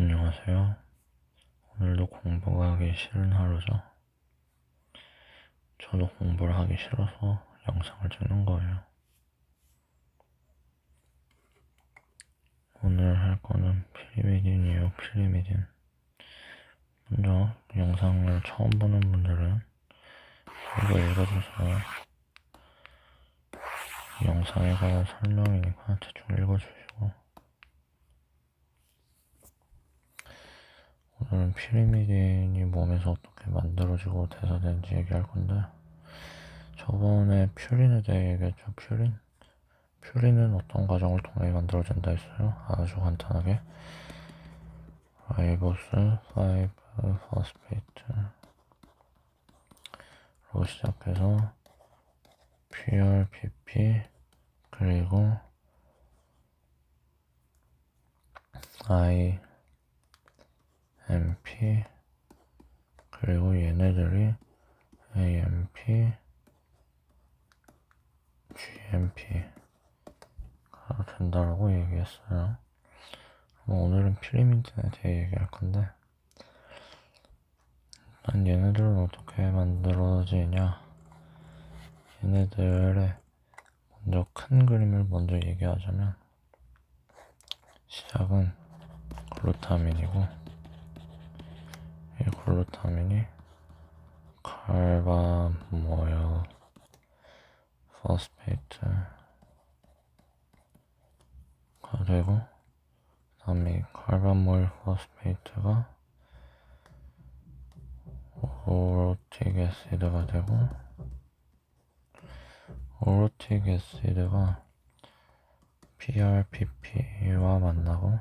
안녕하세요. 오늘도 공부가 하기 싫은 하루죠. 저도 공부를 하기 싫어서 영상을 찍는 거예요. 오늘 할 거는 피리미딘이에요, 피리미딘. 먼저 영상을 처음 보는 분들은 이거 읽어줘서 영상에 관한 설명이니까 대충 읽어주시고, 오늘은 피리미딘이 몸에서 어떻게 만들어지고 대사되는지 얘기할 건데, 저번에 퓨린에 대해 얘기했죠. 퓨린은 어떤 과정을 통해 만들어진다 했어요. 아주 간단하게 라이보스 5 포스페이트로 시작해서 PRPP 그리고 IMP 그리고 얘네들이 AMP, GMP가 된다라고 얘기했어요. 오늘은 피리미딘에 대해 얘기할 건데, 일단 얘네들은 어떻게 만들어지냐, 얘네들의 먼저 큰 그림을 먼저 얘기하자면, 시작은 글루타민이고, 이 글루타민이 칼바모일 포스페이트가 되고, 그 다음에 칼바모일 포스페이트가 오로틱 애시드가 되고, 오로틱 애시드가 PRPP와 만나고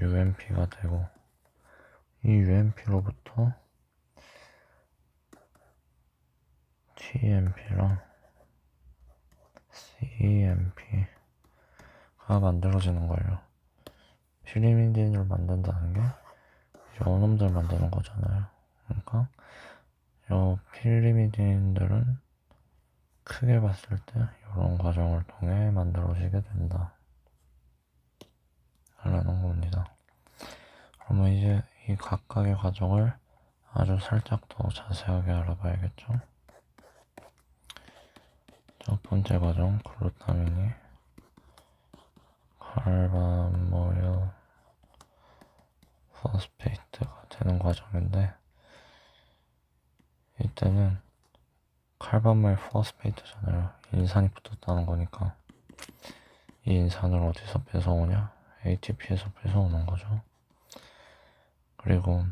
UMP가 되고, 이 UMP로부터 TMP랑 CMP가 만들어지는 거예요. 피리미딘을 만든다는 게 요놈들 만드는 거잖아요. 그러니까 요 피리미딘들은 크게 봤을 때 이런 과정을 통해 만들어지게 된다 라는 겁니다. 그러면 이제 이 각각의 과정을 아주 살짝 더 자세하게 알아봐야겠죠. 첫 번째 과정, 글루타민이 칼바모일 포스페이트가 되는 과정인데, 이때는 칼바모일 포스페이트잖아요. 인산이 붙었다는 거니까 이 인산을 어디서 뺏어오냐? ATP에서 뺏어오는 거죠. 그리고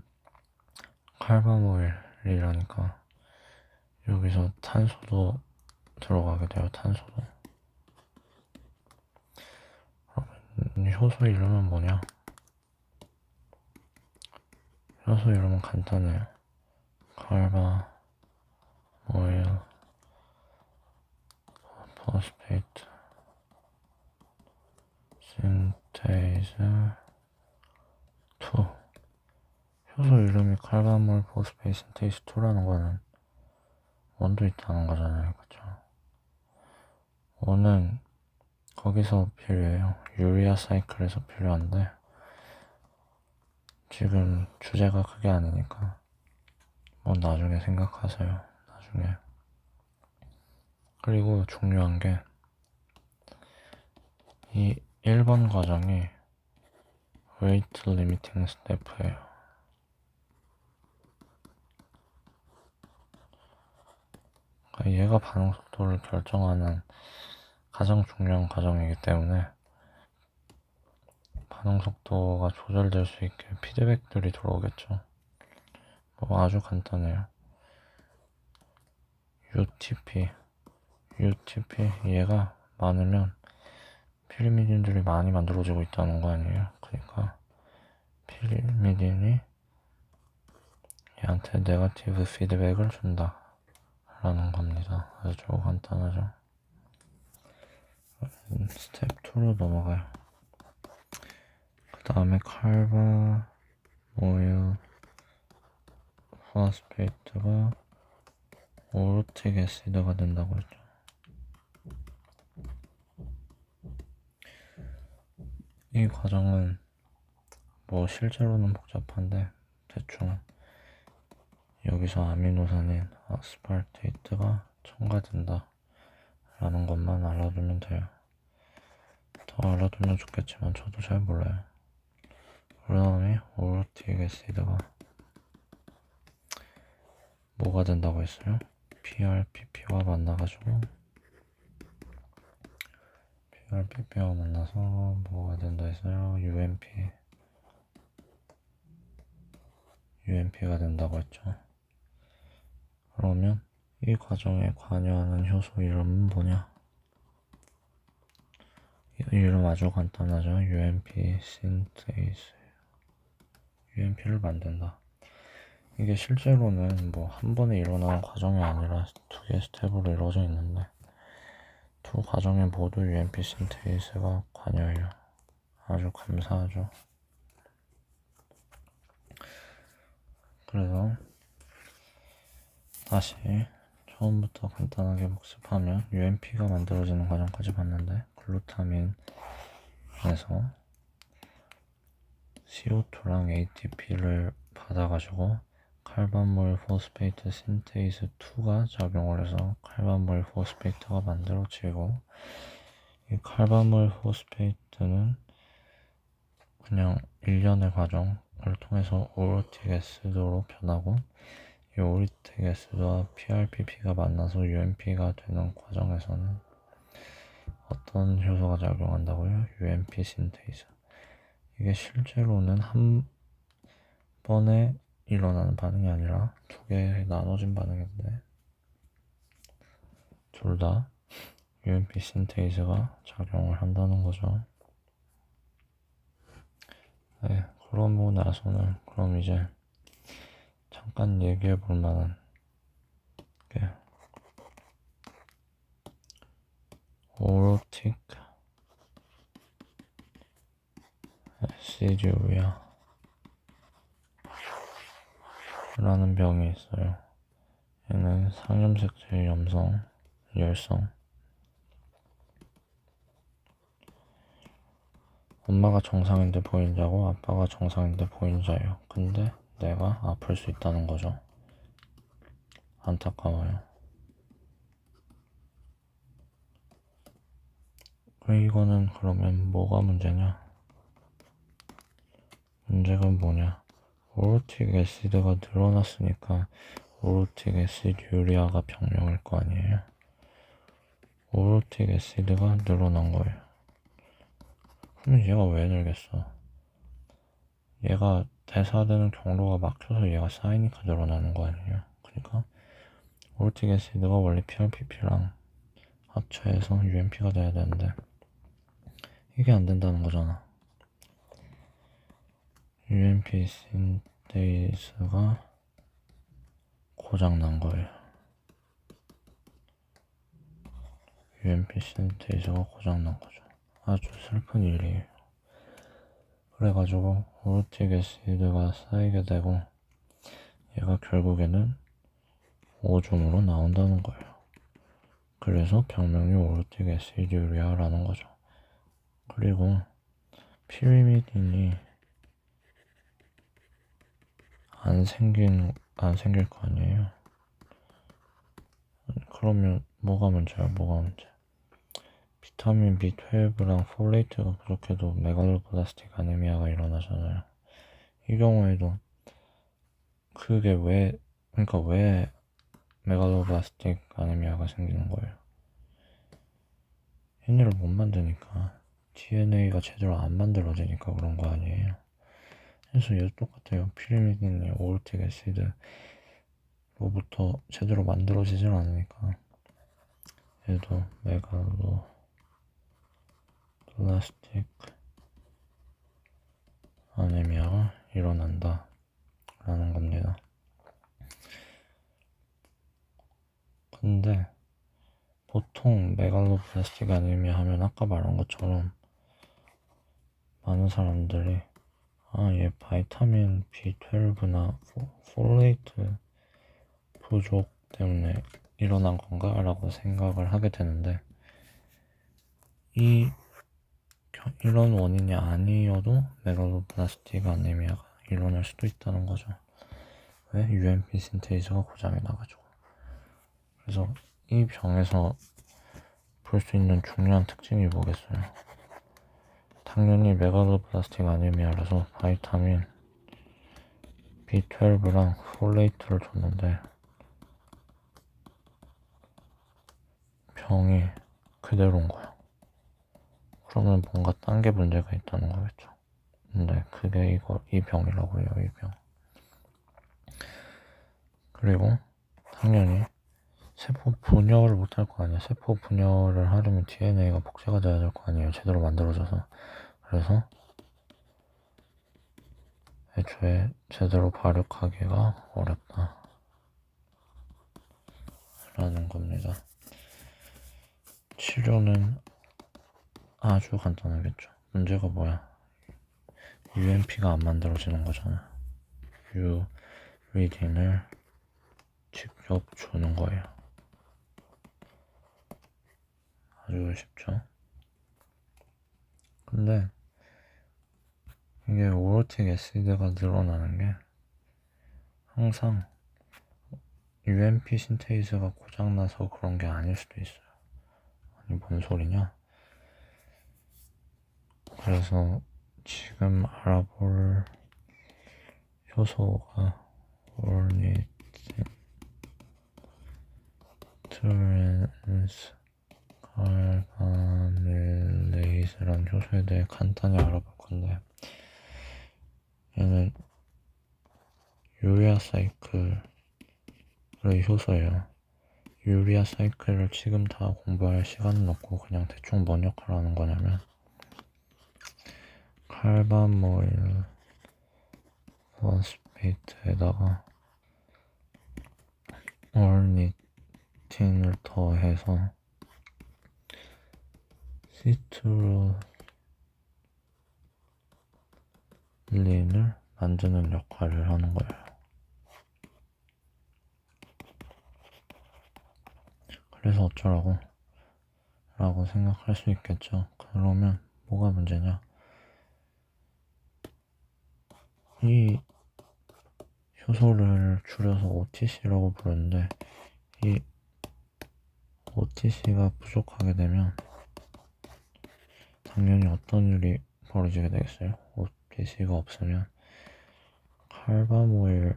칼바모일이라니까 여기서 탄소도 들어가게 돼요. 탄소도. 그러면 효소 이름은 뭐냐? 효소 이름은 간단해요. 칼바모일 포스페이트 신테이즈 2. 효소 이름이 칼바모일 포스페이트 신테이즈 2라는 거는 원도 있다는 거잖아요. 그쵸? 원은 거기서 필요해요. 유리아 사이클에서 필요한데, 지금 주제가 그게 아니니까 뭐 나중에 생각하세요. 나중에. 그리고 중요한 게 이 1번 과정이 웨이트 리미팅 스텝이에요. 그러니까 얘가 반응 속도를 결정하는 가장 중요한 과정이기 때문에 반응 속도가 조절될 수 있게 피드백들이 들어오겠죠. 뭐 아주 간단해요. UTP 얘가 많으면 피리미딘들이 많이 만들어지고 있다는 거 아니에요. 그러니까 피리미딘이 얘한테 네거티브 피드백을 준다 라는 겁니다. 아주 간단하죠. 스텝 2로 넘어가요. 그 다음에 칼바모일 포스페이트가 오로틱 애시드가 된다고 했죠. 이 과정은 뭐 실제로는 복잡한데 대충 여기서 아미노산인 아스파르테이트가 첨가된다 라는 것만 알아두면 돼요. 더 알아두면 좋겠지만 저도 잘 몰라요. 그 다음에 오로틱 애시드가 뭐가 된다고 했어요? PRPP와 만나가지고 PRPP와 만나서 뭐가 된다 했어요? UMP가 된다고 했죠. 그러면 이 과정에 관여하는 효소 이름은 뭐냐? 이름 아주 간단하죠. UMP 신테이스. UMP를 만든다. 이게 실제로는 뭐 한 번에 일어나는 과정이 아니라 두 개의 스텝으로 이루어져 있는데 두 과정에 모두 UMP 신테이스가 관여해요. 아주 감사하죠. 그래서 다시 처음부터 간단하게 복습하면 UMP가 만들어지는 과정까지 봤는데 글루타민에서 CO2랑 ATP를 받아가지고 칼반물 포스페이트 신테이스 2가 작용을 해서 칼반물 포스페이트가 만들어지고 이 칼반물 포스페이트는 그냥 일련의 과정을 통해서 오로틱 애시드로 변하고 이 오로틱 애시드와 PRPP가 만나서 UMP가 되는 과정에서는 어떤 효소가 작용한다고요? UMP 신테이스. 이게 실제로는 한 번에 일어나는 반응이 아니라 두 개에 나눠진 반응인데 둘 다 UMP 신테이스가 작용을 한다는 거죠. 네, 그러고 나서는 그럼 이제 잠깐 얘기해 볼 만한 게 오로틱 애시듀리아 라는 병이 있어요. 얘는 상염색체 염성, 열성. 엄마가 정상인데 보인자고 아빠가 정상인데 보인자예요. 근데 내가 아플 수 있다는 거죠. 안타까워요. 이거는 그러면 뭐가 문제냐? 문제가 뭐냐? 오로틱 애시드가 늘어났으니까 오로틱 애시듀리아가 병명일 거 아니에요? 오로틱 애시드가 늘어난 거예요. 그러면 얘가 왜 늘겠어? 얘가 대사되는 경로가 막혀서 얘가 쌓이니까 늘어나는 거 아니에요? 그러니까 오로틱 애시드가 원래 PRPP랑 합쳐서 UMP가 돼야 되는데 이게 안 된다는 거잖아. UMP 신테이스가 고장 난 거예요. UMP 신테이스가 고장 난 거죠. 아주 슬픈 일이에요. 그래가지고 오로틱 애시드가 쌓이게 되고 얘가 결국에는 오줌으로 나온다는 거예요. 그래서 병명이 오로틱 애시듀리아라는 거죠. 그리고 피리미딘이 안 생길 거 아니에요. 그러면 뭐가 문제야? 비타민 B12랑 폴레이트가 부족해도 메갈로블라스틱 아니미아가 일어나잖아요. 이 경우에도 그러니까 왜 메갈로블라스틱 아니미아가 생기는 거예요? 얘네를 못 만드니까 DNA가 제대로 안 만들어지니까 그런 거 아니에요. 그래서 얘도 똑같아요. 피리미딘이 오르틱 애시드로부터 제대로 만들어지질 않으니까 얘도 메갈로블라스틱 아니미아가 일어난다 라는 겁니다. 근데 보통 메갈로블라스틱 아니미아 하면 아까 말한 것처럼 많은 사람들이 얘 바이타민 B12나 폴레이트 부족 때문에 일어난 건가? 라고 생각을 하게 되는데 이 이런 원인이 아니어도 메갈로블라스틱 아니미아가 일어날 수도 있다는 거죠. 왜? UMP 신테이즈가 고장이 나가지고. 그래서 이 병에서 볼 수 있는 중요한 특징이 뭐겠어요? 당연히 메갈로블라스틱 아니미아라서 바이타민 B12랑 폴레이트를 줬는데 병이 그대로인 거야. 그러면 뭔가 딴 게 문제가 있다는 거겠죠. 근데 그게 이 병이라고 해요, 이 병. 그리고 당연히 세포 분열을 못 할 거 아니야. 세포 분열을 하려면 DNA가 복제가 돼야 될 거 아니에요. 제대로 만들어져서. 그래서 애초에 제대로 발육하기가 어렵다. 라는 겁니다. 치료는 아주 간단하겠죠. 문제가 뭐야? UMP가 안 만들어지는 거잖아. 유리딘을 직접 주는 거예요. 아주 쉽죠? 근데 이게 오로틱 애시드가 늘어나는 게 항상 UMP 신테이즈가 고장나서 그런 게 아닐 수도 있어요. 아니 뭔 소리냐? 그래서 지금 알아볼 효소가 ornithine 트랜스 칼바밀레이스라는 효소에 대해 간단히 알아볼 건데 얘는 유리아 사이클의 효소예요. 유리아 사이클을 지금 다 공부할 시간은 없고 그냥 대충 뭔 역할을 하는 거냐면 칼바모일 포스페이트에다가 ornithine을 더해서 시트룰린을 만드는 역할을 하는 거예요. 그래서 어쩌라고? 라고 생각할 수 있겠죠. 그러면 뭐가 문제냐? 이 효소를 줄여서 OTC라고 부르는데 이 OTC가 부족하게 되면 당연히 어떤 일이 벌어지게 되겠어요? OTC가 없으면 칼바모일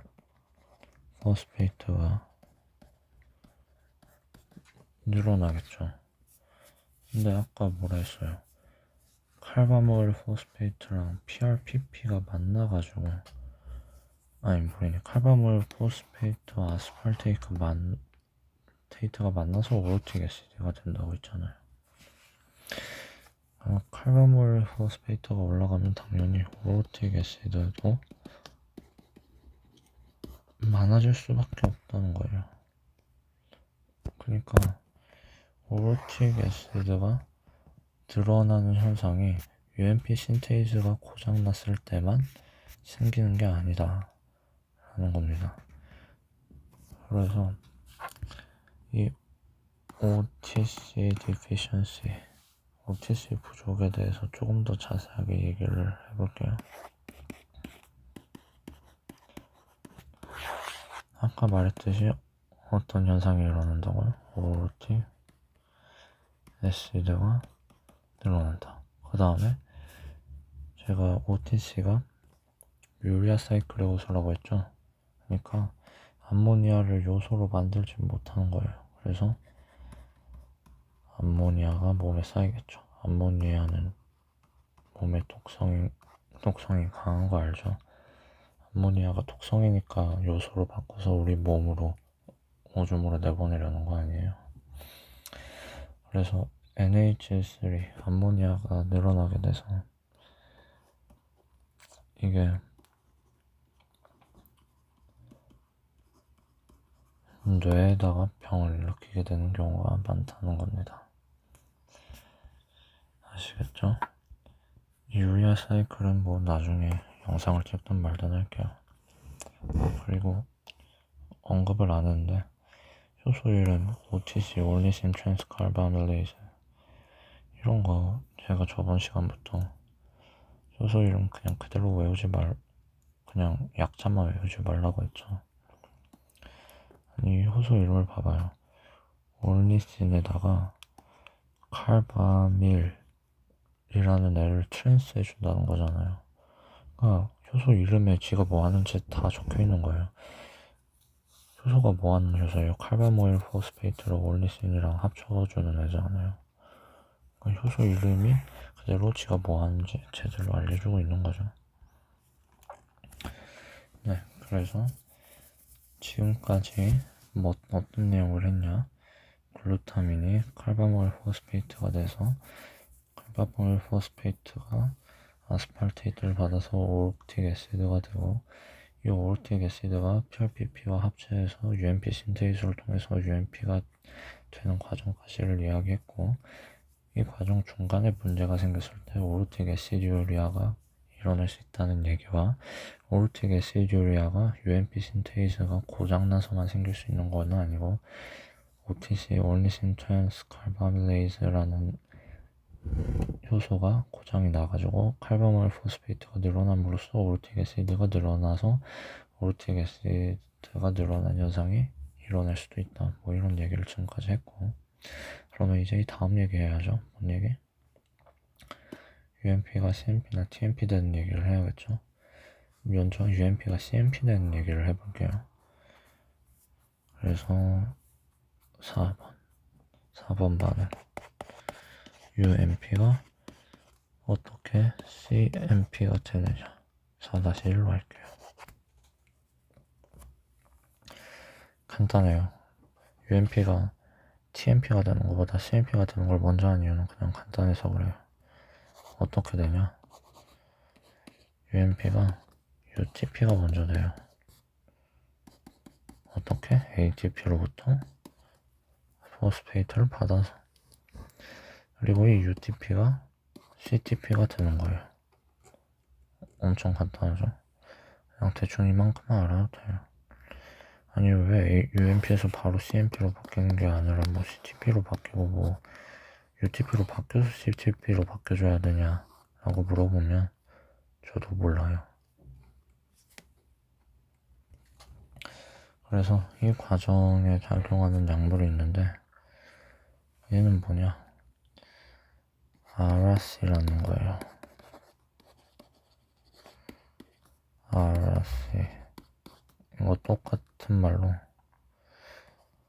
포스페이트가 늘어나겠죠. 근데 아까 뭐라 했어요? 칼바모일 포스페이트랑 PRPP가 만나가지고 칼바모일 포스페이트 아스팔테이트가 만나서 오로틱 애시드가 된다고 했잖아요. 칼바모일 포스페이트가 올라가면 당연히 오로틱 애시드도 많아질 수밖에 없다는 거예요. 그러니까 오로틱 애시드가 드러나는 현상이 UMP 신테이즈가 고장났을 때만 생기는 게 아니다 라는 겁니다. 그래서 이 OTC deficiency, OTC 부족에 대해서 조금 더 자세하게 얘기를 해볼게요. 아까 말했듯이 어떤 현상이 일어난다고요? 오로틱 애시드가 늘어난다. 그 다음에 제가 OTC가 유리아 사이클의 요소라고 했죠. 그러니까 암모니아를 요소로 만들지 못하는 거예요. 그래서 암모니아가 몸에 쌓이겠죠. 암모니아는 몸에 독성이 강한 거 알죠? 암모니아가 독성이니까 요소로 바꿔서 우리 몸으로 오줌으로 내보내려는 거 아니에요. 그래서 NH3 암모니아가 늘어나게 돼서 이게 뇌에다가 병을 일으키게 되는 경우가 많다는 겁니다. 아시겠죠? 유리아 사이클은 뭐 나중에 영상을 찍든 말든 할게요. 그리고 언급을 안 했는데 효소 이름 OTC 올리신 트랜스 칼바밀레이즈 이런 거 제가 저번 시간부터 효소 이름 그냥 그대로 그냥 약자만 외우지 말라고 했죠. 아니, 효소 이름을 봐봐요. 올리신에다가 칼바밀이라는 애를 트랜스 해준다는 거잖아요. 그러니까 효소 이름에 지가 뭐 하는지 다 적혀 있는 거예요. 효소가 뭐 하는 효소예요? 칼바모일 포스페이트를 올리신이랑 합쳐주는 애잖아요. 그러니까 효소 이름이 그대로 지가 뭐 하는지 제대로 알려주고 있는 거죠. 네, 그래서 지금까지 뭐 어떤 내용을 했냐? 글루타민이 칼바모일 포스페이트가 돼서 칼바모일 포스페이트가 아스팔테이트를 받아서 오르틱 애시드가 되고, 이 오르틱 애시드가 PRPP와 합체해서 UMP 신테이스를 통해서 UMP가 되는 과정까지를 이야기했고, 이 과정 중간에 문제가 생겼을 때 오르틱 애시디오리아가 일어날 수 있다는 얘기와, 오르틱 애시디오리아가 UMP 신테이스가 고장나서만 생길 수 있는 건 아니고 OTC 올리신 트랜스 칼바밀레이즈라는 효소가 고장이 나가지고 칼바모일 포스페이트가 늘어남으로써 오르틱 애시드가 늘어나서 오르틱 애시드가 늘어난 현상이 일어날 수도 있다. 뭐 이런 얘기를 지금까지 했고, 그러면 이제 이 다음 얘기 해야죠. 뭔 얘기? UMP가 CMP나 TMP 되는 얘기를 해야겠죠. 먼저 UMP가 CMP 되는 얘기를 해볼게요. 그래서 4번 반은 UMP가 어떻게 CMP가 되느냐. 4-1로 할게요. 간단해요. UMP가 TMP가 되는 것보다 CMP가 되는 걸 먼저 한 이유는 그냥 간단해서 그래요. 어떻게 되냐? UMP가 UTP가 먼저 돼요. 어떻게? ATP로부터 포스페이트를 받아서. 그리고 이 UTP가 CTP가 되는 거예요. 엄청 간단하죠? 그냥 대충 이만큼만 알아도 돼요. 아니, 왜 UMP에서 바로 CMP로 바뀌는 게 아니라 뭐 CTP로 바뀌고 뭐 UTP로 바뀌어서 CTP로 바뀌어줘야 되냐 라고 물어보면 저도 몰라요. 그래서 이 과정에 작용하는 약물이 있는데, 얘는 뭐냐? RAC라는 거예요. RAC. 이거 똑같은 말로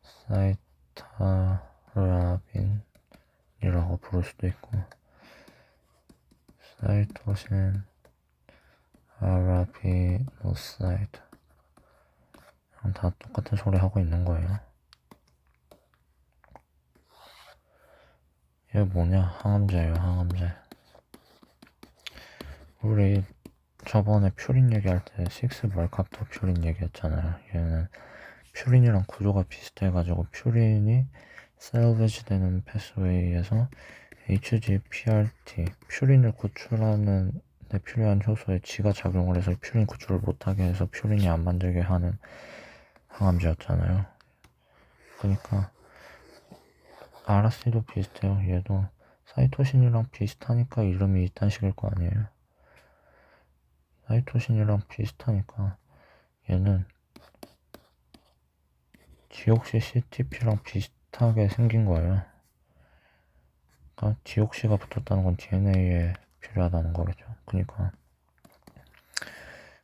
사이타라빈이라고 부를 수도 있고, 사이토신 아라비노사이드, 다 똑같은 소리 하고 있는 거예요. 얘 뭐냐? 항암제예요, 항암제. 우리 저번에 퓨린 얘기할 때 6-멀캅토 퓨린 얘기했잖아요. 얘는 퓨린이랑 구조가 비슷해가지고 퓨린이 셀베지 되는 패스웨이에서 HGPRT, 퓨린을 구출하는 데 필요한 효소에 지가 작용을 해서 퓨린 구출을 못하게 해서 퓨린이 안 만들게 하는 항암제였잖아요. 그러니까 RAC도 비슷해요. 얘도 사이토신이랑 비슷하니까 이름이 이딴 식일 거 아니에요. 사이토신이랑 비슷하니까 얘는 디옥시 CTP랑 비슷하게 생긴 거예요. 그러니까 디옥시가 붙었다는 건 DNA에 필요하다는 거겠죠. 그러니까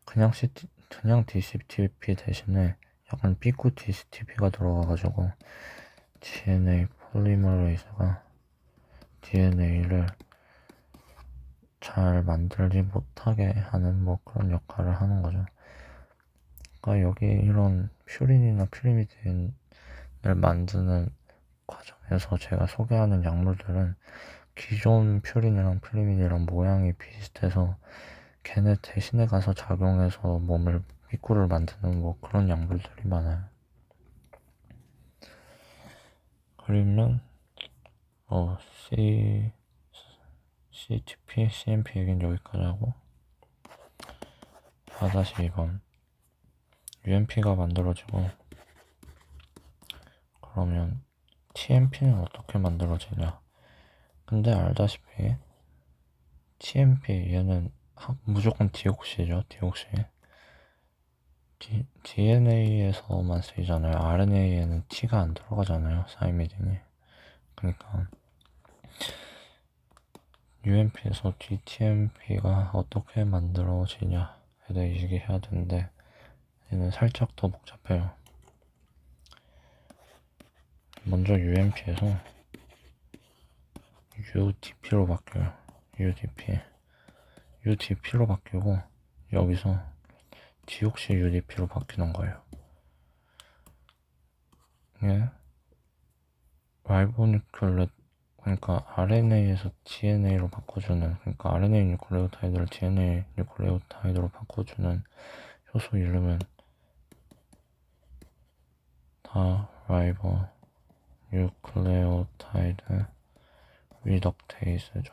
그냥 DCTP 대신에 약간 삐꾸 DCTP가 들어가가지고 DNA 폴리머레이즈가 DNA를 잘 만들지 못하게 하는 뭐 그런 역할을 하는 거죠. 그러니까 여기 이런 퓨린이나 퓨리미딘을 만드는 과정에서 제가 소개하는 약물들은 기존 퓨린이랑 퓨리민이랑 모양이 비슷해서 걔네 대신에 가서 작용해서 몸을 삐꾸를 만드는 뭐 그런 약물들이 많아요. 그러면 CTP, CMP 얘기는 여기까지 하고 4-2번 UMP가 만들어지고, 그러면 TMP는 어떻게 만들어지냐? 근데 알다시피 TMP 얘는 무조건 디옥시죠. 디옥시. DNA에서만 쓰이잖아요. RNA에는 T가 안 들어가잖아요. 사이미딘이. 그러니까 UMP에서 DTMP가 어떻게 만들어지냐에 대해 얘기해야 되는데 얘는 살짝 더 복잡해요. 먼저 UMP에서 UDP로 바뀌어요. UDP로 바뀌고 여기서 디옥시 UDP로 바뀌는 거예요. 예, 라이보뉴클레 그러니까 RNA에서 DNA로 바꿔주는 그러니까 RNA 뉴클레오타이드를 DNA 뉴클레오타이드로 바꿔주는 효소 이름은 다 라이보 뉴클레오타이드 리덕테이스죠.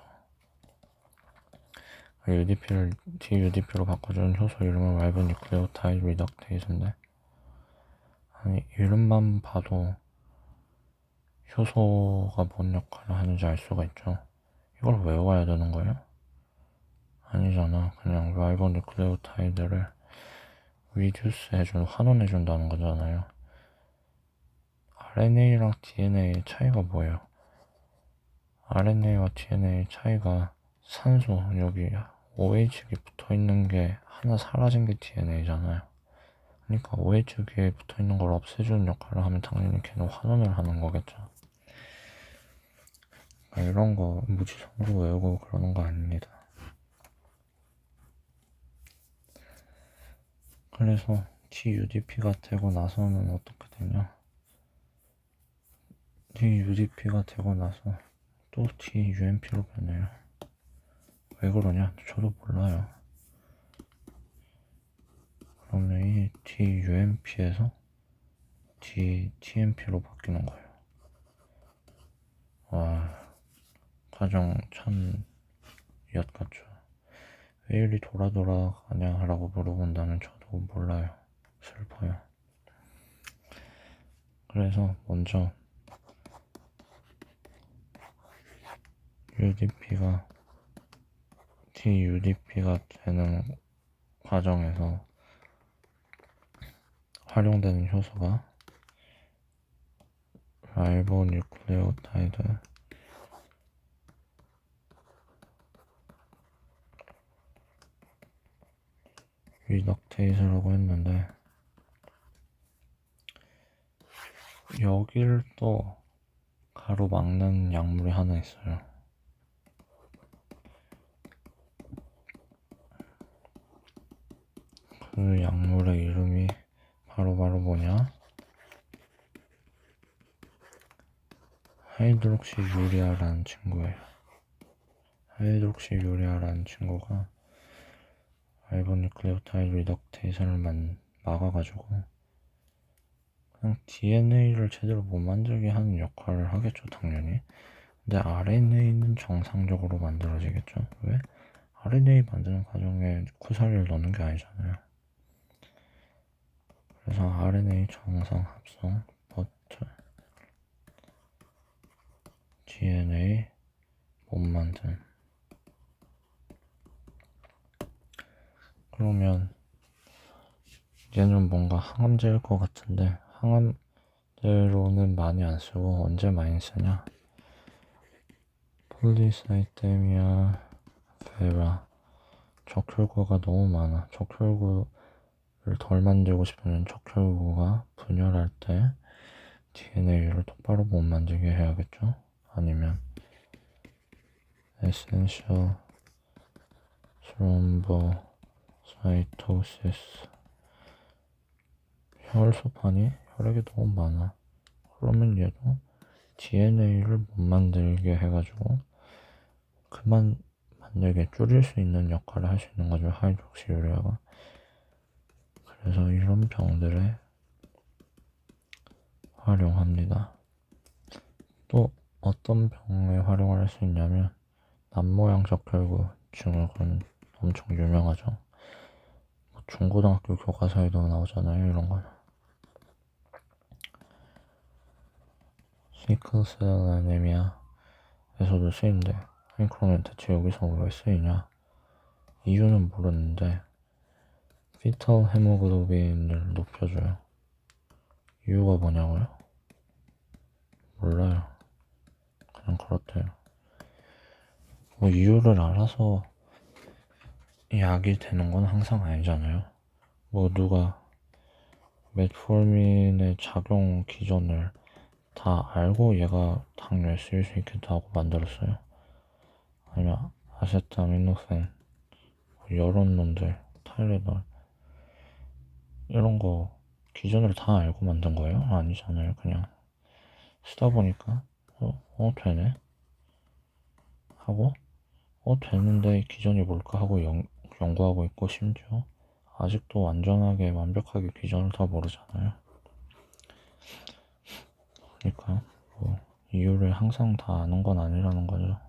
DUDP로 바꿔주는 효소 이름은 라이보 뉴클레오타이드 리덕테이스인데 아니 이름만 봐도 효소가 뭔 역할을 하는지 알 수가 있죠. 이걸 외워야 되는 거예요? 아니잖아. 그냥 라이보 뉴클레오타이드를 리듀스 환원해준다는 거잖아요. RNA랑 DNA의 차이가 뭐예요? RNA와 DNA 차이가 산소, 여기 OH기 붙어있는 게 하나 사라진 게 DNA잖아요. 그러니까 OH기에 붙어있는 걸 없애주는 역할을 하면 당연히 걔는 환원을 하는 거겠죠. 그러니까 이런 거 무지성으로 외우고 그러는 거 아닙니다. 그래서 DUDP가 되고 나서는 어떻게 되냐? DUDP가 되고 나서 또 DUMP로 변해요. 왜 그러냐? 저도 몰라요. 그러면 이 DUMP에서 DTMP로 바뀌는 거예요. 와, 과정 참 엿같죠. 왜 이리 돌아가냐 라고 물어본다면 저도 몰라요. 슬퍼요. 그래서 먼저 DUDP가 되는 과정에서 활용되는 효소가 라이보뉴클레오타이드 리덕테이스라고 했는데 여기를 또 가로막는 약물이 하나 있어요. 그 약물의 이름이 바로 뭐냐? 하이드록시유리아라는 친구예요. 하이드록시유리아라는 친구가 라이보뉴클레오타이드 리덕테이스를 막아가지고 그냥 DNA를 제대로 못 만들게 하는 역할을 하겠죠, 당연히. 근데 RNA는 정상적으로 만들어지겠죠. 왜? RNA 만드는 과정에 쿠사리를 넣는 게 아니잖아요. 그래서 RNA 정상 합성 버튼 DNA 못 만든. 그러면 얘는 뭔가 항암제일 것 같은데 항암제로는 많이 안 쓰고 언제 많이 쓰냐? 폴리사이테미아 베라 적혈구가 너무 많아. 적혈구를 덜 만들고 싶으면 적혈구가 분열할 때 DNA를 똑바로 못 만들게 해야겠죠? 아니면 에센셜 스롬보사이토시스 혈소판이 혈액에 너무 많아. 그러면 얘도 DNA를 못 만들게 해가지고 그만 만들게 줄일 수 있는 역할을 할 수 있는 거죠. 하이드록시유리아가. 그래서 이런 병들에 활용합니다. 또 어떤 병에 활용을 할 수 있냐면 남모양 적혈구 증후군 엄청 유명하죠. 중고등학교 교과서에도 나오잖아요. 이런 거. 시클셀 아니미아 쓰인대. 아니 그러면 대체 여기서 왜 쓰이냐? 이유는 모르는데 피털 헤모글로빈을 높여줘요. 이유가 뭐냐고요? 몰라요. 그냥 그렇대요. 뭐 이유를 알아서 약이 되는 건 항상 아니잖아요. 뭐 누가 메트포르민의 작용 기전을 다 알고 얘가 당뇨에 쓰일 수 있겠다 하고 만들었어요. 아니면 아세타미노펜, 이런 놈들, 타이레놀 이런 거 기전을 다 알고 만든 거예요? 아니잖아요. 그냥 쓰다 보니까 되네 하고 되는데 기전이 뭘까 하고 연구하고 있고, 심지어 아직도 완전하게 완벽하게 기전을 다 모르잖아요. 그러니까 뭐 이유를 항상 다 아는 건 아니라는 거죠.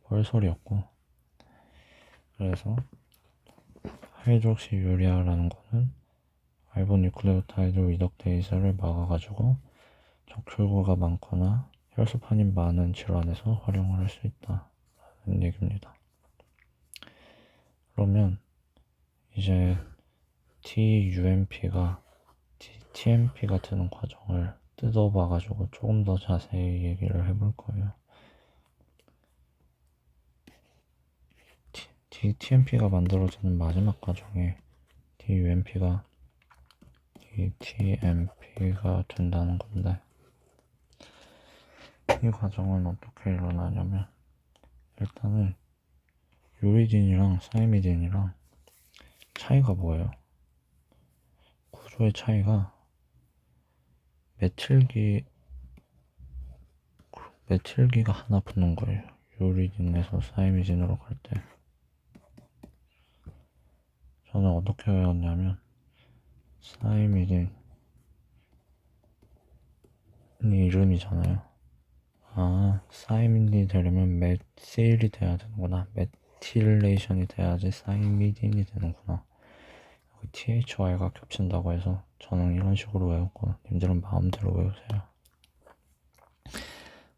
뻘소리였고, 그래서 하이드록시유리아라는 거는 알보뉴클레오타이드 리덕테이스를 막아가지고 적출구가 많거나 혈소판이 많은 질환에서 활용을 할 수 있다는 얘기입니다. 그러면 이제 TMP가 되는 과정을 뜯어봐가지고 조금 더 자세히 얘기를 해볼 거예요. TMP가 만들어지는 마지막 과정에 DTMP가 된다는 건데, 이 과정은 어떻게 일어나냐면, 일단은 유리딘이랑 사이미딘이랑 차이가 뭐예요? 구조의 차이가 메틸기가 하나 붙는 거예요. 유리딘에서 사이미딘으로 갈 때. 저는 어떻게 외웠냐면, 사이미딘이 이름이잖아요. 사이미딘이 되려면 메틸이 돼야 되는구나. 메틸레이션이 돼야지 사이미딘이 되는구나. THY가 겹친다고 해서 저는 이런 식으로 외웠고, 님들은 마음대로 외우세요.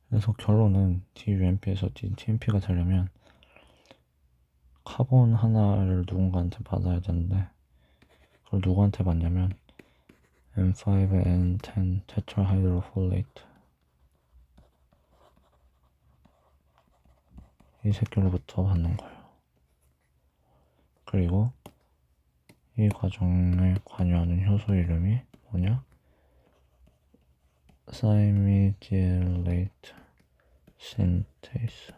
그래서 결론은 DUMP에서 DTMP가 되려면 카본 하나를 누군가한테 받아야 되는데, 그걸 누구한테 받냐면 N5N10 테트라하이드로폴레이트, 이 새끼로부터 받는 거예요. 그리고 이 과정에 관여하는 효소 이름이 뭐냐? 사이미딜레이트 신테이스.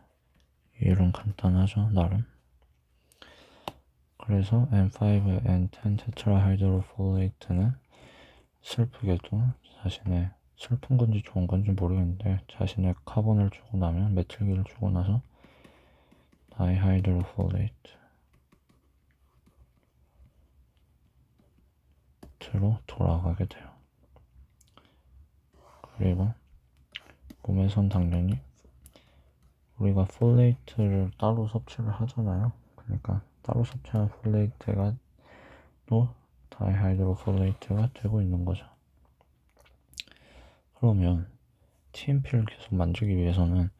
이름 간단하죠, 나름. 그래서 N5N10 테트라하이드로폴레이트는 슬프게도 슬픈 건지 좋은 건지 모르겠는데, 자신의 카본을 주고 나면, 메틸기를 주고 나서 다이하이드로폴레이트로 돌아가게 돼요. 그리고 몸에선 당연히 우리가 폴레이트를 따로 섭취를 하잖아요. 그러니까 따로 섭취한 폴레이트가 또 다이하이드로폴레이트가 되고 있는 거죠. 그러면 TMP를 계속 만들기 위해서는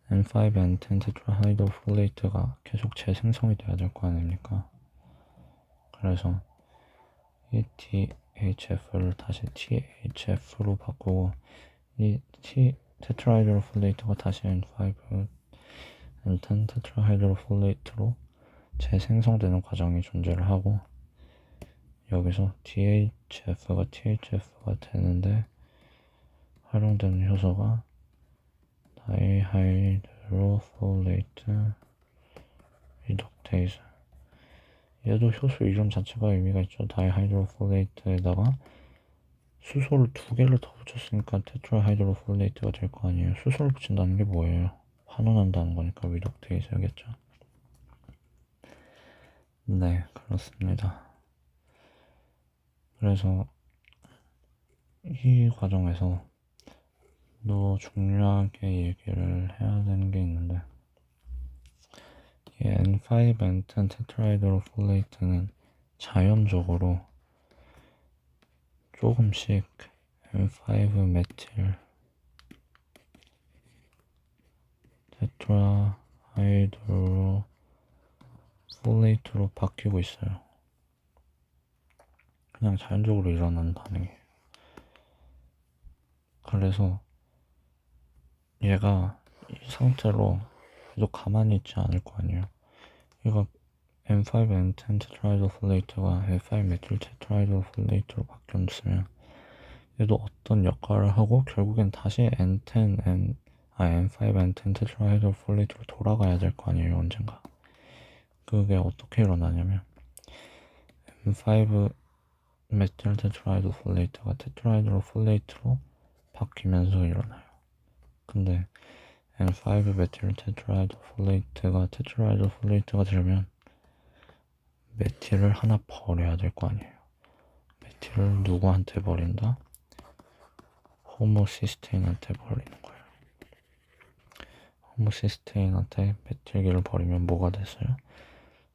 N5, N10 테트라하이드로폴레이트가 계속 재생성이 돼야 될 거 아닙니까? 그래서 이 THF를 다시 THF로 바꾸고, 이 테트라하이드로폴레이트가 다시 N5, N10 테트라하이드로폴레이트로 재생성되는 과정이 존재를 하고, 여기서 THF가 되는데 활용되는 효소가 다이하이드로폴레이트 리덕테이스. 얘도 효소 이름 자체가 의미가 있죠. 다이하이드로폴레이트에다가 수소를 2개를 더 붙였으니까 테트라하이드로폴레이트가 될 거 아니에요. 수소를 붙인다는 게 뭐예요? 환원한다는 거니까 리덕테이스겠죠. 네, 그렇습니다. 그래서 이 과정에서 또 중요하게 얘기를 해야 되는 게 있는데, 이 N5, N10 테트라하이드로폴레이트는 자연적으로 조금씩 N5 메틸 테트라하이드로폴레이트로 바뀌고 있어요. 그냥 자연적으로 일어나는 반응이에요. 그래서 얘가 이 상태로 계속 가만히 있지 않을 거 아니에요. 얘가 N5, N10 테트라하이드로폴레이트가 N5 메틸 테트라하이드로폴레이트로 바뀌었으면 얘도 어떤 역할을 하고 결국엔 다시 N5, N10 테트라하이드로폴레이트로 돌아가야 될 거 아니에요, 언젠가. 그게 어떻게 일어나냐면 N5 메틸 테트라하이드로폴레이트가 테트라하이드로폴레이트로 바뀌면서 일어나요. 근데 N5 메틸 테트라하이드로폴레이트가 테트라하이드로폴레이트가 되려면 메틸을 하나 버려야 될 거 아니에요. 메틸을 누구한테 버린다? 호모시스테인한테 버리는 거예요. 호모시스테인한테 메틸기를 버리면 뭐가 됐어요?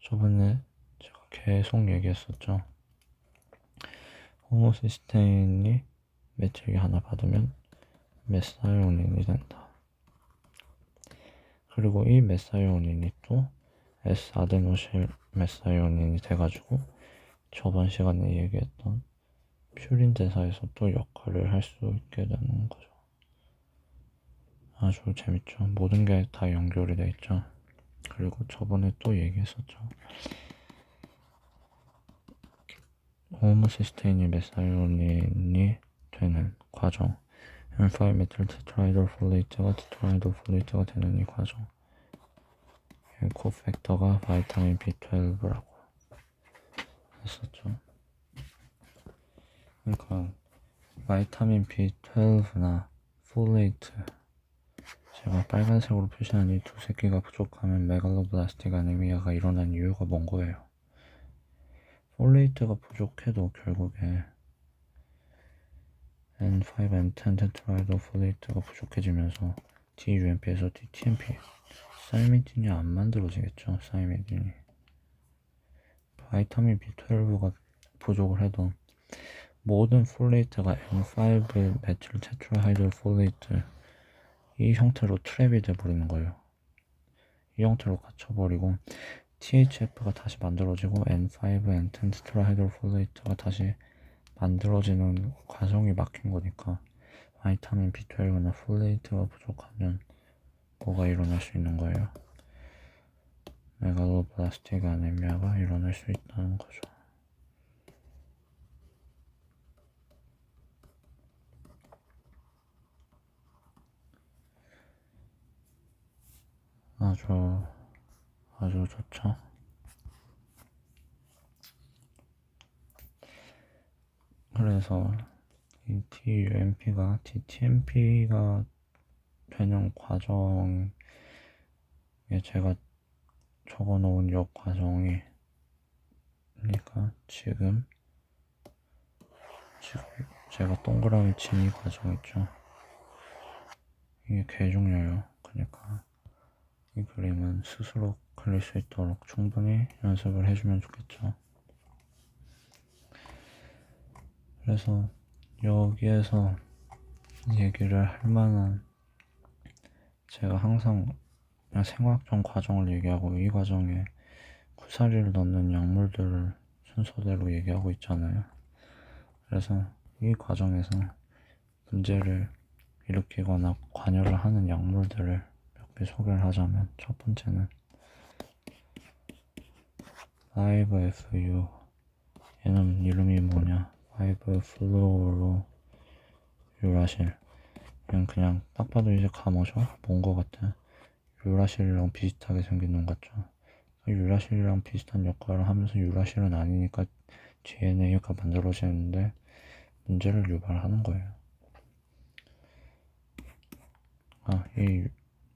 저번에 제가 계속 얘기했었죠. 호모시스테인이 메틸기 하나 받으면 메사이오닌이 된다. 그리고 이 메사이오닌이 또 S아데노실 메사이오닌이 돼가지고 저번 시간에 얘기했던 퓨린 대사에서 또 역할을 할 수 있게 되는 거죠. 아주 재밌죠. 모든 게 다 연결이 돼 있죠. 그리고 저번에 또 얘기했었죠. 호모시스테인이 메사이오닌이 되는 과정, N5 메틸 테트라이돌폴레이트가 테트라이돌폴레이트가 되는 이 과정, 코팩터가 바이타민 B12라고 했었죠. 그러니까 바이타민 B12나 폴레이트, 제가 빨간색으로 표시한 이 두 새끼가 부족하면 메갈로블라스틱 아니미아가 일어난 이유가 뭔 거예요? 폴레이트가 부족해도 결국에 N5, N10 테트라이도폴레이트가 부족해지면서 DUMP에서 DTMP, 사이미딘이 안 만들어지겠죠. 사이미딘이. 바이타민 B12가 부족을 해도 모든 폴레이트가 N5 메틸 테트라하이드로폴레이트 이 형태로 트랩이 돼버리는 거예요. 이 형태로 갇혀버리고 THF가 다시 만들어지고 N5, N10 테트라하이드로폴레이트가 다시 만들어지는 과정이 막힌 거니까 바이타민 B12나 폴레이트가 부족하면 뭐가 일어날 수 있는 거예요? 메갈로블라스틱 아네미아가 일어날 수 있다는 거죠. 아주 좋죠. 그래서 이 DUMP가 DTMP가 되는 과정에 제가 적어놓은 이 과정이, 그러니까 지금 제가 동그라미 친 이 과정 있죠. 이게 개 중요해요. 그러니까 이 그림은 스스로 그릴 수 있도록 충분히 연습을 해주면 좋겠죠. 그래서 여기에서 얘기를 할 만한, 제가 항상 그냥 생화학적 과정을 얘기하고 이 과정에 쿠사리를 넣는 약물들을 순서대로 얘기하고 있잖아요. 그래서 이 과정에서 문제를 일으키거나 관여를 하는 약물들을 몇 개 소개를 하자면, 첫 번째는 5FU, 얘는 이름이 뭐냐, 5-플루오로유라실. 얘는 그냥 딱 봐도 이제 감어죠? 뭔 거 같아? 유라실이랑 비슷하게 생긴 놈 같죠? 유라실이랑 비슷한 역할을 하면서 유라실은 아니니까 DNA가 만들어지는데 문제를 유발하는 거예요.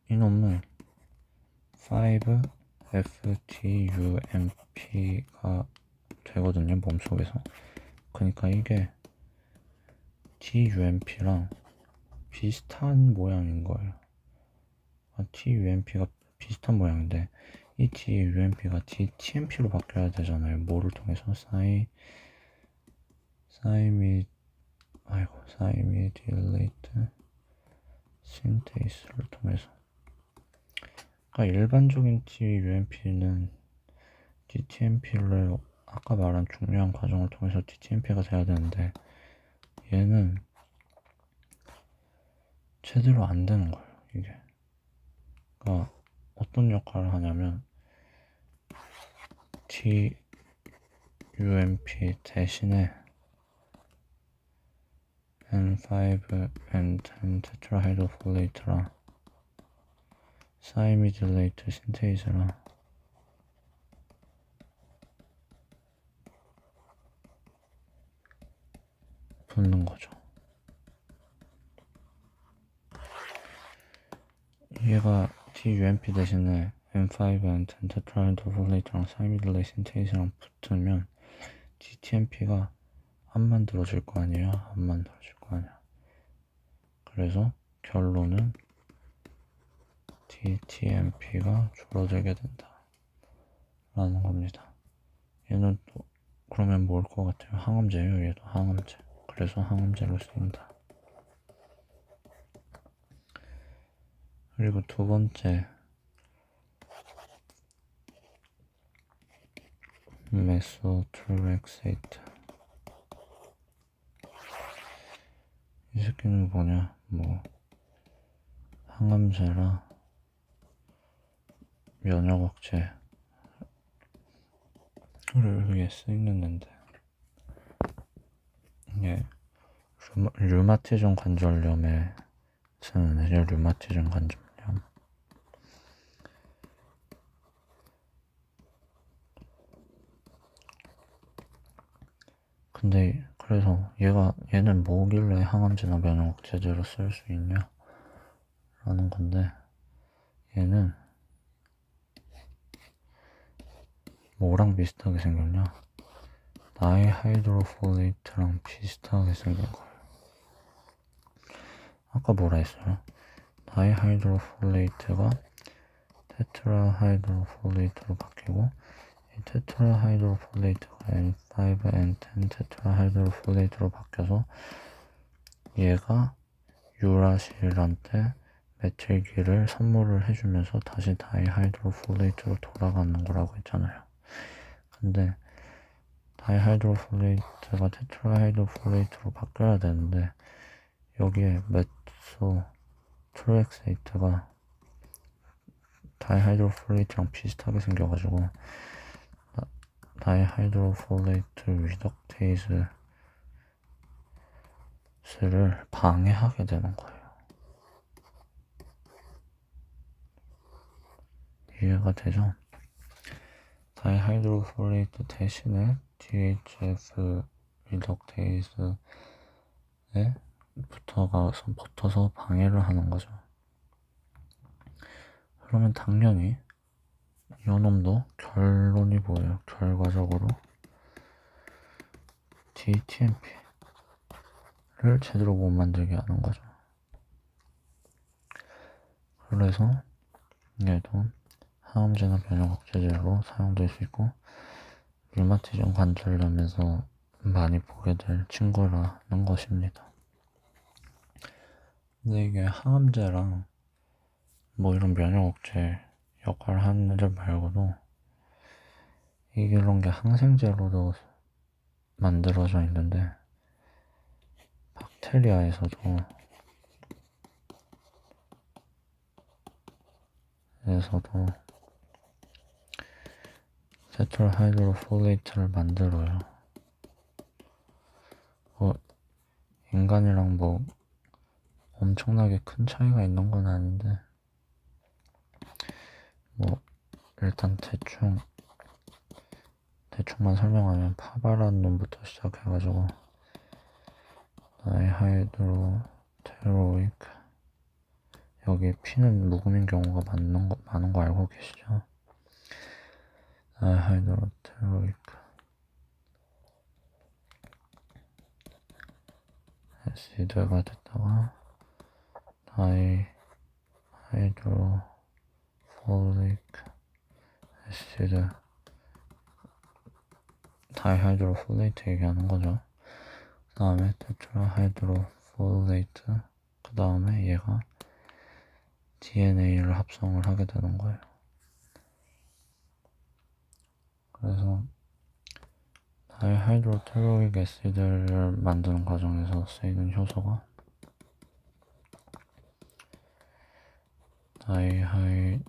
이 놈은 5-FTUMP가 되거든요, 몸속에서. 그러니까 이게 DUMP랑 비슷한 모양인 거예요. DUMP가 비슷한 모양인데 이 DUMP가 DTMP로 바뀌어야 되잖아요. 뭐를 통해서? 사이미딜레이트 신테이스를 통해서. 그러니까 일반적인 TUMP는 DTMP를 아까 말한 중요한 과정을 통해서 DTMP가 돼야 되는데 얘는 제대로 안 되는 거예요. 이게 그러니까 어떤 역할을 하냐면 TUMP 대신에 N5, N10 테트라하이드로폴레이트랑 사이미딜레이트 신테이즈랑 붙는 거죠. 얘가 TUMP 대신에 N5, N10 테트라하이드로폴레이트랑 사이미딜레이트 신테이즈랑 붙으면 DTMP가 안 만들어질 거 아니에요? 안 만들어질 거 아니야. 그래서 결론은 DTMP가 줄어들게 된다 라는 겁니다. 얘는 또 그러면 뭘 것 같아요? 항암제예요. 얘도 항암제. 그래서 항암제로 쓰인다. 그리고 두 번째 메소트렉세이트. 이 새끼는 뭐냐? 뭐 항암제라 면역억제를 위해 쓰이는 앤데 이게 류마티즘 관절염에 쓰는 애죠. 류마티즘 관절염. 근데 그래서 얘는 뭐길래 항암제나 면역억제제로 쓸 수 있냐 라는 건데 얘는 뭐랑 비슷하게 생겼냐? 다이하이드로폴레이트랑 비슷하게 생긴 거예요. 아까 뭐라 했어요? 다이하이드로폴레이트가 테트라하이드로폴레이트로 바뀌고 이 테트라하이드로폴레이트가 N5, N10 테트라하이드로폴레이트로 바뀌어서 얘가 유라실한테 메틸기를 선물을 해주면서 다시 다이하이드로폴레이트로 돌아가는 거라고 했잖아요. 근데 다이하이드로폴레이트가 테트라하이드로폴레이트로 바뀌어야 되는데 여기에 메소트렉세이트가 다이하이드로폴레이트랑 비슷하게 생겨가지고 다이하이드로폴레이트 리덕테이즈를 방해하게 되는 거예요. 이해가 되죠? 다이하이드로폴레이트 대신에 DHF 리덕테이즈에 붙어서 방해를 하는 거죠. 그러면 당연히 이놈도 결론이 뭐예요? 결과적으로 DTMP를 제대로 못 만들게 하는 거죠. 그래서 얘도 항암제나 면역억제제로 사용될 수 있고 류마티즘 관절염에서 많이 보게 될 친구라는 것입니다. 근데 이게 항암제랑 뭐 이런 면역억제 역할을 하는 애들 말고도 이런 게 항생제로도 만들어져 있는데 박테리아에서도 테트라하이드로폴레이트를 만들어요. 인간이랑 뭐 엄청나게 큰 차이가 있는 건 아닌데 뭐 일단 대충만 설명하면 파바라는 놈부터 시작해가지고 다이하이드로테로익 여기 P는 묵음인 경우가 많은 거 알고 계시죠? 다이하이드로테로익 애시드가 됐다가 다이하이드로폴릭 애시드 다이하이드로폴레이트 얘기하는 거죠. 그 다음에 테트라하이드로폴레이트 그 다음에 얘가 DNA를 합성을 하게 되는 거예요. 그래서 다이하이드로테루릭 애시드를 만드는 과정에서 쓰이는 효소가 다이하이드로테로이트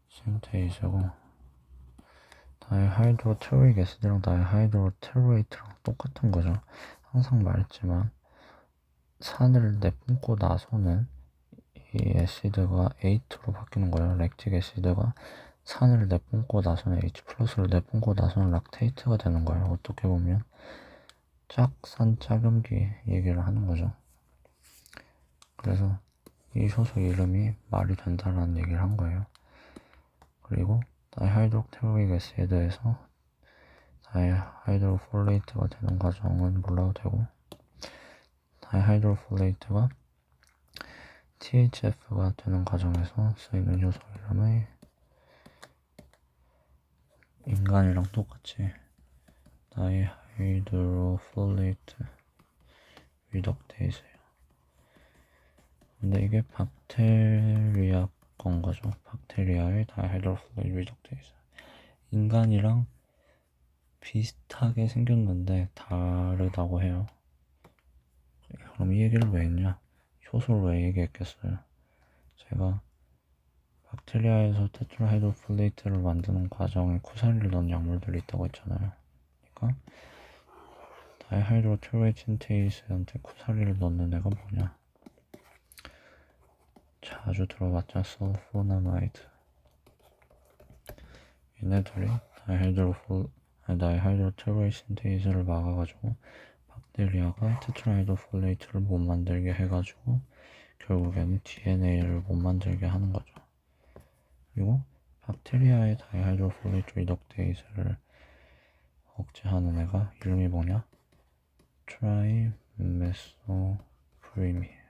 신테이즈고, 다이하이드로테루릭 애시드랑 다이하이드로테로이트랑 똑같은 거죠. 항상 말했지만 산을 내뿜고 나서는 이 애시드가 8로 바뀌는 거예요. 렉틱 애시드가 산을 내뿜고 나서는 H+를 내뿜고 나서는 락테이트가 되는 거예요. 어떻게 보면 짝산 짝염기 얘기를 하는 거죠. 그래서 이 효소 이름이 말이 된다라는 얘기를 한 거예요. 그리고 다이하이드로테루릭 애시드에서 다이하이드로폴레이트가 되는 과정은 몰라도 되고, 다이하이드로폴레이트가 THF가 되는 과정에서 쓰이는 효소 이름이 인간이랑 똑같이 다이하이드로폴레이트 리덕테이즈예요. 근데 이게 박테리아 건 거죠. 박테리아의 다이하이드로폴레이트 리덕테이즈. 인간이랑 비슷하게 생겼는데 다르다고 해요. 그럼 이 얘기를 왜 했냐? 효소를 왜 얘기했겠어요? 제가 박테리아에서 테트라하이드로폴레이트를 만드는 과정에 쿠사리를 넣은 약물들이 있다고 했잖아요. 그러니까 다이하이드로테루레이트 신테이스한테 쿠사리를 넣는 애가 뭐냐? 자주 들어봤자 설포나마이드. 얘네들이 다이하이드로테루레이트 신테이스를 막아가지고 박테리아가 테트라하이드로폴레이트를 못 만들게 해가지고 결국에는 DNA를 못 만들게 하는 거죠. 그리고 박테리아의 다이하이드로폴레이트 리덕테이스를 억제하는 애가 이름이 뭐냐? 트라이메소프림이에요.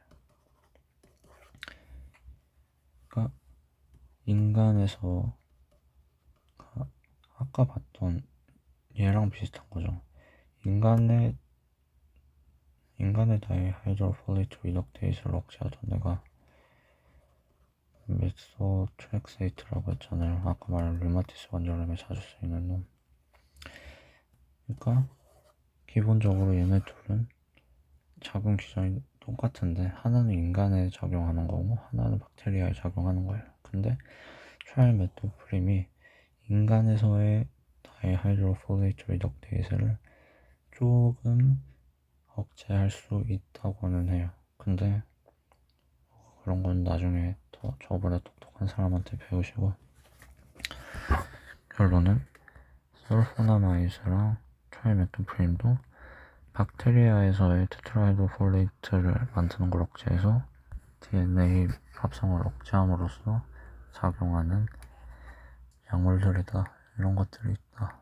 그러니까 인간에서 아까 봤던 얘랑 비슷한 거죠. 인간의 다이하이드로폴레이트 리덕테이스를 억제하던 애가 메소트렉세이트라고 했잖아요. 아까 말한 류마티스 관절염에 자주 쓰이는 놈. 그러니까 기본적으로 얘네 둘은 작용 기전이 똑같은데 하나는 인간에 작용하는 거고 하나는 박테리아에 작용하는 거예요. 근데 트라이메토프림이 인간에서의 다이하이드로폴레이트 리덕테이스를 조금 억제할 수 있다고는 해요. 근데 그런 건 나중에 더 저보다 똑똑한 사람한테 배우시고, 결론은 설포나마이드랑 트라이메토프림도 박테리아에서의 테트라하이드로폴레이트를 만드는 걸 억제해서 DNA 합성을 억제함으로써 작용하는 약물들이다. 이런 것들이 있다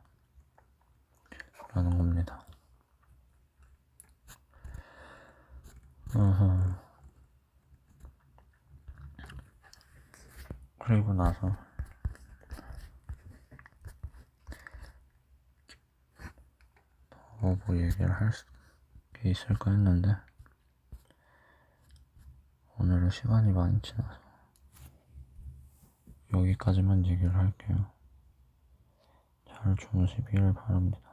라는 겁니다. 그리고 나서 뭐 얘기를 할 게 있을까 했는데 오늘은 시간이 많이 지나서 여기까지만 얘기를 할게요. 잘 주무시길 바랍니다.